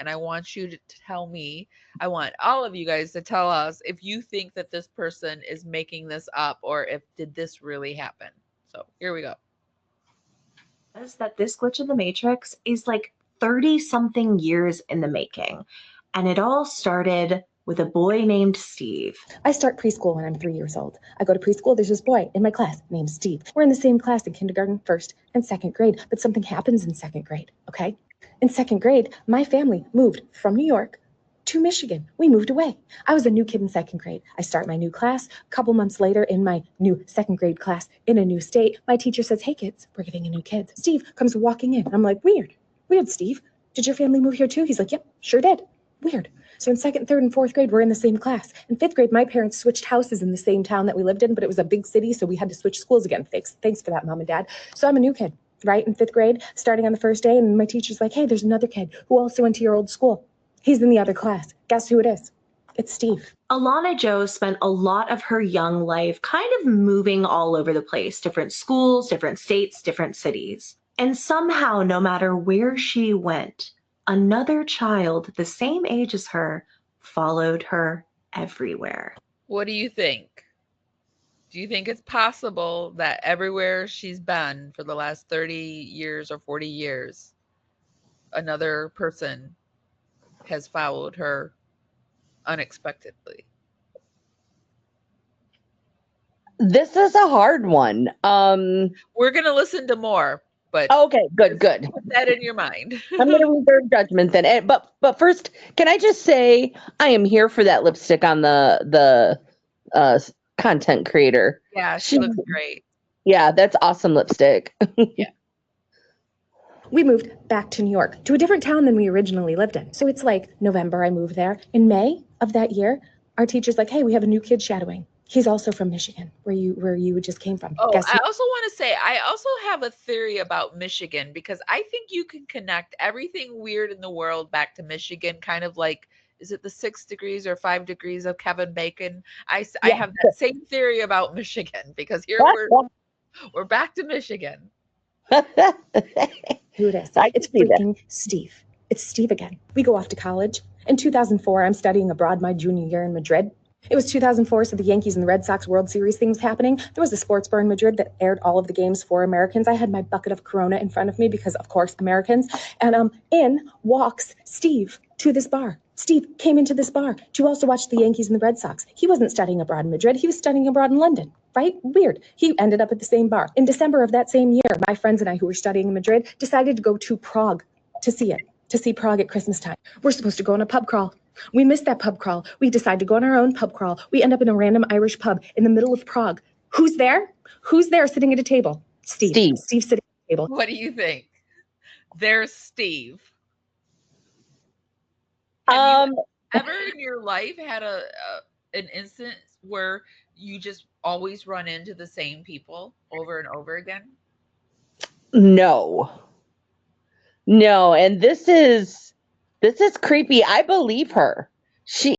and I want you to tell me, I want all of you guys to tell us if you think that this person is making this up or if did this really happen. So here we go. Is that this glitch in the Matrix is like 30 something years in the making. And it all started with a boy named Steve. I start preschool when I'm 3 years old. I go to preschool. There's this boy in my class named Steve. We're in the same class in kindergarten, first, and second grade. But something happens in second grade, okay? In second grade, my family moved from New York to Michigan. We moved away. I was a new kid in second grade. I start my new class. A couple months later, in my new second grade class in a new state, my teacher says, "Hey, kids, we're getting a new kid." Steve comes walking in. I'm like, weird, Steve. Did your family move here too? He's like, yep, sure did. Weird. So in second, third, and fourth grade, we're in the same class. In fifth grade, my parents switched houses in the same town that we lived in, but it was a big city, so we had to switch schools again. Thanks for that, Mom and Dad. So I'm a new kid, right, in fifth grade, starting on the first day, and my teacher's like, "Hey, there's another kid who also went to your old school. He's in the other class. Guess who it is? It's Steve." Alana Jo spent a lot of her young life kind of moving all over the place, different schools, different states, different cities. And somehow, no matter where she went, another child the same age as her followed her everywhere. What do you think? Do you think it's possible that everywhere she's been for the last 30 years or 40 years, another person has followed her unexpectedly? This is a hard one. We're going to listen to more, but Okay, good. put that in your mind. I'm going to reserve judgment then. But first, can I just say I am here for that lipstick on the content creator. Yeah, she looks great. Yeah, that's awesome lipstick. Yeah. We moved back to New York, to a different town than we originally lived in. So it's like November, I moved there. In May of that year, our teacher's like, "Hey, we have a new kid shadowing. He's also from Michigan, where you just came from." Oh, I also want to say, I also have a theory about Michigan because I think you can connect everything weird in the world back to Michigan, kind of like, is it the 6 degrees or 5 degrees of Kevin Bacon? I have that same theory about Michigan because here we're back to Michigan. Who it is. It's freaking Steve. It's Steve again. We go off to college. In 2004, I'm studying abroad my junior year in Madrid. It was 2004, so the Yankees and the Red Sox World Series thing was happening. There was a sports bar in Madrid that aired all of the games for Americans. I had my bucket of Corona in front of me because, of course, Americans. And in walks Steve to this bar. Steve came into this bar to also watch the Yankees and the Red Sox. He wasn't studying abroad in Madrid. He was studying abroad in London, right? Weird. He ended up at the same bar. In December of that same year, my friends and I who were studying in Madrid decided to go to Prague to see Prague at Christmas time. We're supposed to go on a pub crawl. We missed that pub crawl. We decide to go on our own pub crawl. We end up in a random Irish pub in the middle of Prague. Who's there? Who's there sitting at a table? Steve. Steve sitting at a table. What do you think? There's Steve. Have you ever in your life had an instance where you just always run into the same people over and over again? No, and this is creepy. I believe her. She